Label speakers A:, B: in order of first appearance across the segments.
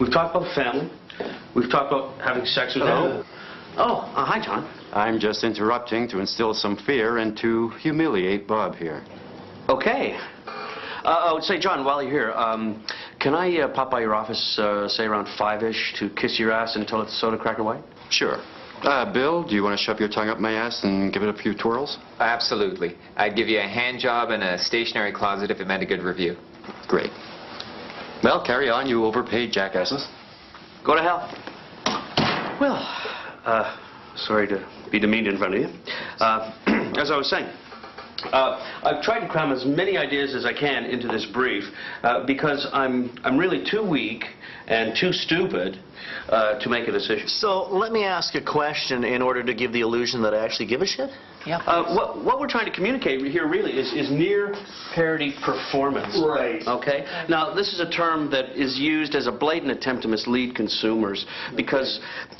A: We've talked about family. We've talked about having sex with them. Hi, John.
B: I'm just interrupting to instill some fear and to humiliate Bob here.
A: Okay. Say, John, while you're here, can I pop by your office, say around 5-ish, to kiss your ass until it's soda cracker white?
B: Sure. Bill, do you want to shove your tongue up my ass and give it a few twirls?
C: Absolutely. I'd give you a hand job and a stationery closet if it meant a good review.
B: Great. Well, carry on, you overpaid jackasses.
A: Go to hell. Well, sorry to be demeaned in front of you. As I was saying, I've tried to cram as many ideas as I can into this brief because I'm really too weak and too stupid to make a decision.
D: So let me ask a question in order to give the illusion that I actually give a shit.
E: Yeah.
A: What we're trying to communicate here really is near parity performance.
D: Right.
A: Okay? Now, this is a term that is used as a blatant attempt to mislead consumers because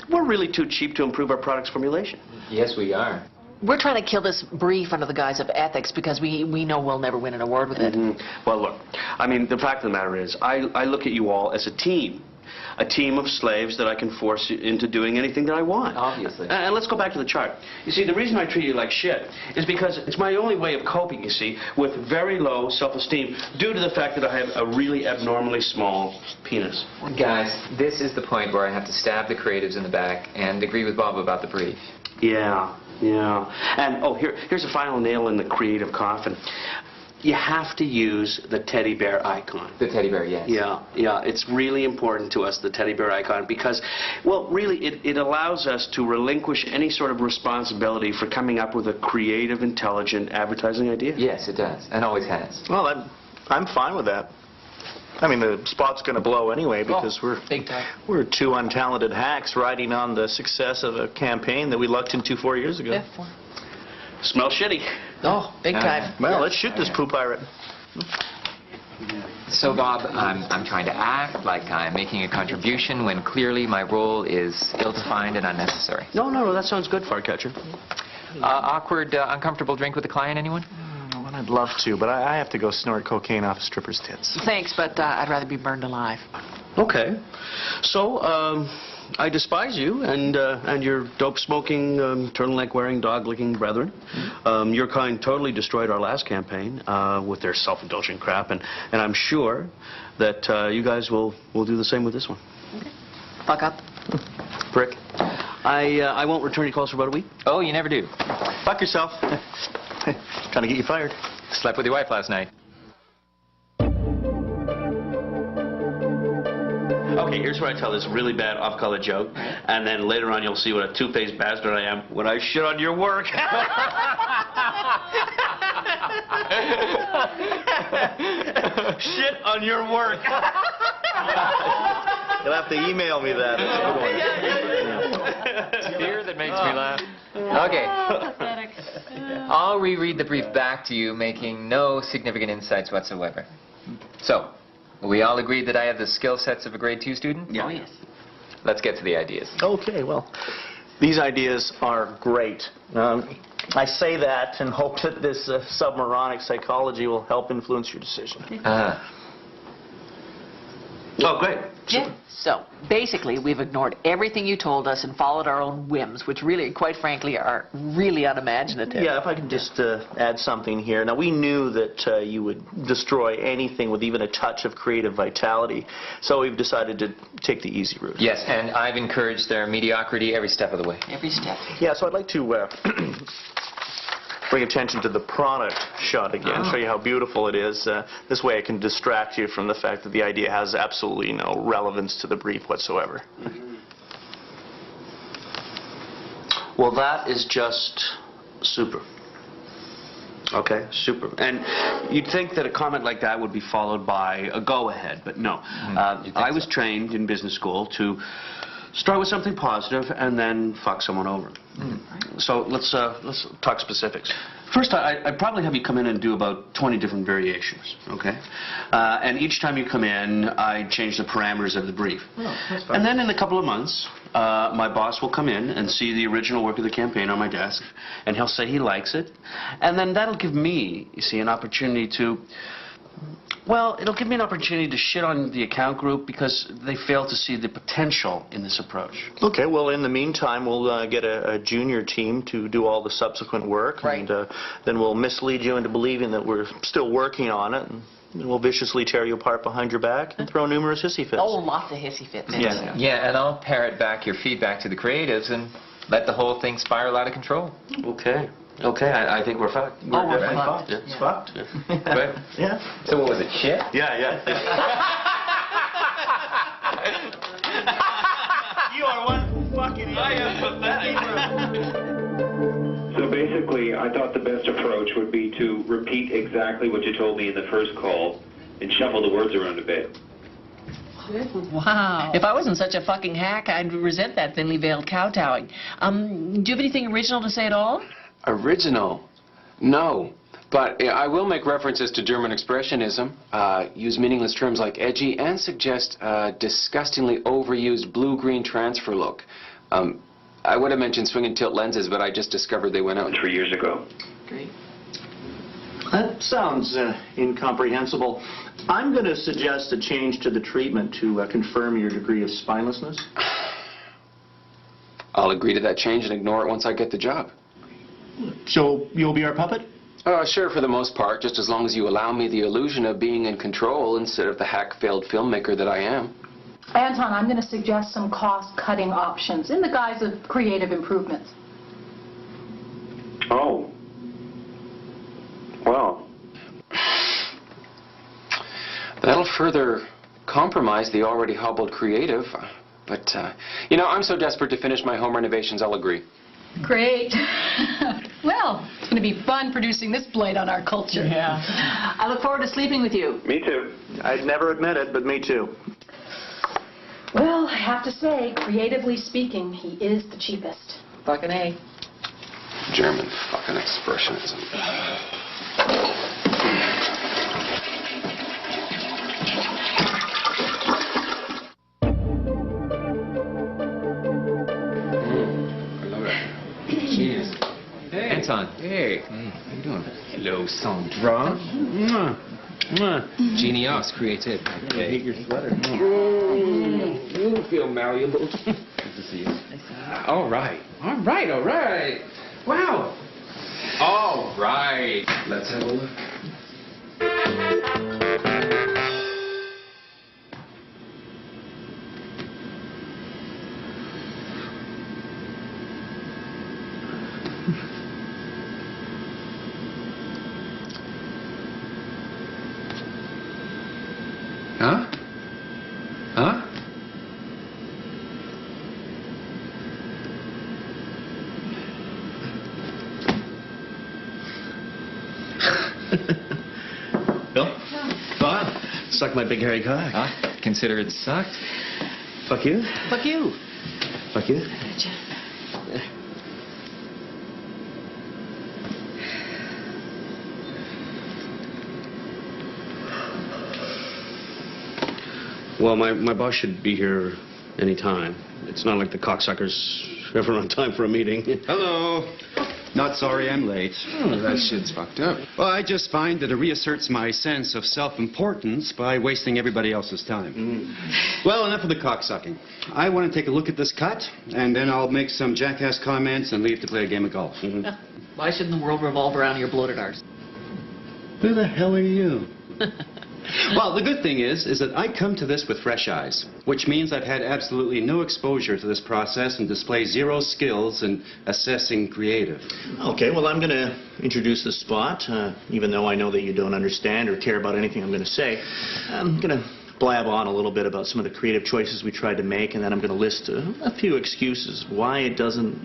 A: we're really too cheap to improve our product's formulation.
C: Yes, we are.
E: We're trying to kill this brief under the guise of ethics because we know we'll never win an award with it.
A: Well, look, I mean, the fact of the matter is, I look at you all as a team of slaves that I can force into doing anything that I want.
C: Obviously.
A: And let's go back to the chart. You see, the reason I treat you like shit is because it's my only way of coping, you see, with very low self-esteem due to the fact that I have a really abnormally small penis.
C: Guys, this is the point where I have to stab the creatives in the back and agree with Bob about the brief.
A: Yeah. And, here's a final nail in the creative coffin. You have to use the teddy bear icon.
C: The teddy bear, yes.
A: Yeah, it's really important to us, the teddy bear icon, because, well, really, it allows us to relinquish any sort of responsibility for coming up with a creative, intelligent advertising idea.
C: Yes, it does, and always has.
D: Well, I'm fine with that. I mean, the spot's going to blow anyway because
E: big time.
D: we're two untalented hacks riding on the success of a campaign that we lucked into 4 years ago.
E: Yeah,
A: Smells shitty.
E: Oh, big time.
D: Well, let's shoot this poo pirate.
C: So, Bob, I'm trying to act like I'm making a contribution when clearly my role is ill-defined and unnecessary.
A: No, that sounds good, Farcatcher.
C: Awkward, uncomfortable drink with a client, anyone?
D: Well, I'd love to, but I have to go snort cocaine off a stripper's tits.
E: Thanks, but I'd rather be burned alive.
A: Okay. So, I despise you and your dope-smoking, turtleneck-wearing, dog-licking brethren. Your kind totally destroyed our last campaign with their self-indulgent crap, and I'm sure that you guys will do the same with this one.
E: Okay. Fuck up.
A: Prick. I won't return your calls for about a week.
C: Oh, you never do.
D: Fuck yourself. Trying to get you fired.
C: Slept with your wife last night.
A: Okay, here's where I tell this really bad off-color joke, and then later on you'll see what a two-faced bastard I am when I shit on your work. Shit on your work.
D: You'll have to email me that.
C: Fear that makes me laugh. Okay. I'll reread the brief back to you, making no significant insights whatsoever. So, we all agreed that I have the skill sets of a grade 2 student?
A: Yeah.
E: Oh, yes.
C: Let's get to the ideas.
D: Okay, well, these ideas are great. I say that and hope that this submoronic psychology will help influence your decision.
A: Oh, great.
E: Yeah. So, basically, we've ignored everything you told us and followed our own whims, which really, quite frankly, are really unimaginative.
D: Yeah, if I can just add something here. Now, we knew that you would destroy anything with even a touch of creative vitality, so we've decided to take the easy route.
C: Yes, and I've encouraged their mediocrity every step of the way.
E: Every step.
D: Yeah, so I'd like to bring attention to the product shot again, show you how beautiful it is. This way I can distract you from the fact that the idea has absolutely no relevance to the brief whatsoever.
A: Well, that is just super. Okay, super. And you'd think that a comment like that would be followed by a go-ahead, but no. I was trained in business school to start with something positive and then fuck someone over. So let's talk specifics. First, I'd probably have you come in and do about 20 different variations, okay? And each time you come in, I change the parameters of the brief.
D: Oh, that's fine.
A: And then in a couple of months, my boss will come in and see the original work of the campaign on my desk, and he'll say he likes it. And then that'll give me, you see, an opportunity to Well, it'll give me an opportunity to shit on the account group because they fail to see the potential in this approach.
D: Okay, well, in the meantime, we'll get a junior team to do all the subsequent work.
E: Right.
D: And then we'll mislead you into believing that we're still working on it. And we'll viciously tear you apart behind your back and throw numerous hissy fits.
E: Oh, lots of hissy fits.
D: Yeah.
C: Yeah, and I'll parrot back your feedback to the creatives and let the whole thing spiral out of control.
A: Okay. Okay, I think we're fucked.
E: Oh, we're
A: definitely
E: fucked.
A: Yeah.
D: It's fucked.
C: But,
D: Yeah.
C: so what was it, shit?
D: Yeah, yeah. You are one fucking idiot. I am pathetic.
F: So basically, I thought the best approach would be to repeat exactly what you told me in the first call and shuffle the words around a bit.
G: Wow. If I wasn't such a fucking hack, I'd resent that thinly veiled kowtowing. Do you have anything original to say at all?
H: Original? No. But I will make references to German expressionism, use meaningless terms like edgy, and suggest a disgustingly overused blue-green transfer look. I would have mentioned swing and tilt lenses, but I just discovered they went out
F: 3 years ago.
E: Great.
D: That sounds incomprehensible. I'm going to suggest a change to the treatment to confirm your degree of spinelessness.
H: I'll agree to that change and ignore it once I get the job.
D: So you'll be our puppet?
H: Sure, for the most part, just as long as you allow me the illusion of being in control instead of the hack-failed filmmaker that I am.
I: Anton, I'm going to suggest some cost-cutting options in the guise of creative improvements.
F: Oh. Well.
H: That'll further compromise the already hobbled creative. But, you know, I'm so desperate to finish my home renovations, I'll agree.
I: Great. Well, it's going to be fun producing this blight on our culture.
E: Yeah. I look forward to sleeping with you.
F: Me too.
D: I'd never admit it, but me too.
I: Well, I have to say, creatively speaking, he is the cheapest.
E: Fucking A.
H: German fucking expressionism.
C: Cheers. Hey. Anton. Hey. How you doing? Hello, Sandra. Genius created. I hate your sweater. You feel malleable. Good to see you. All right. All right. All right. Wow. All right. Let's have a look. Huh? Huh?
D: Bill? Bob? Suck my big hairy cock.
C: Huh? Consider it sucked.
D: Fuck you?
E: Fuck you.
D: Fuck you?
A: Well, my boss should be here any time. It's not like the cocksuckers ever on time for a meeting.
B: Hello. Not sorry I'm late.
H: That shit's fucked up.
B: Well, I just find that it reasserts my sense of self-importance by wasting everybody else's time. Well, enough of the cocksucking. I want to take a look at this cut, and then I'll make some jackass comments and leave to play a game of golf.
E: Why shouldn't the world revolve around your bloated arse?
B: Who the hell are you? Well, the good thing is that I come to this with fresh eyes, which means I've had absolutely no exposure to this process and display zero skills in assessing creative.
D: Okay, well, I'm going to introduce the spot, even though I know that you don't understand or care about anything I'm going to say. I'm going to blab on a little bit about some of the creative choices we tried to make, and then I'm going to list a few excuses why it doesn't,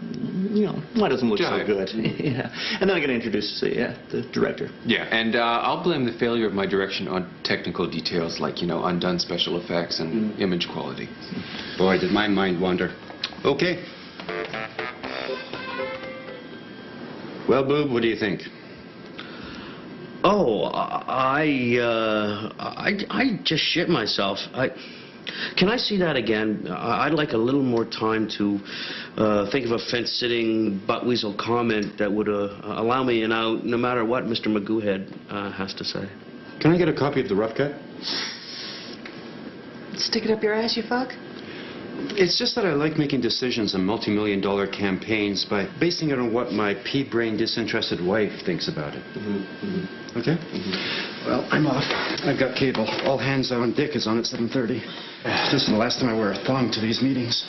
D: why it doesn't look so good. Yeah. And then I'm going to introduce the director.
H: Yeah, and I'll blame the failure of my direction on technical details like, undone special effects and image quality.
B: Boy, did my mind wander. Okay. Well, Boob, what do you think?
A: Oh, I just shit myself. Can I see that again? I'd like a little more time to think of a fence-sitting butt-weasel comment that would allow me an out no matter what Mr. Magoohead has to say.
B: Can I get a copy of the rough cut?
E: Stick it up your ass, you fuck.
B: It's just that I like making decisions on multi-million-dollar campaigns by basing it on what my pea-brain disinterested wife thinks about it. Okay? Well, I'm off. I've got cable. All hands on. Dick is on at 7:30. This is the last time I wear a thong to these meetings.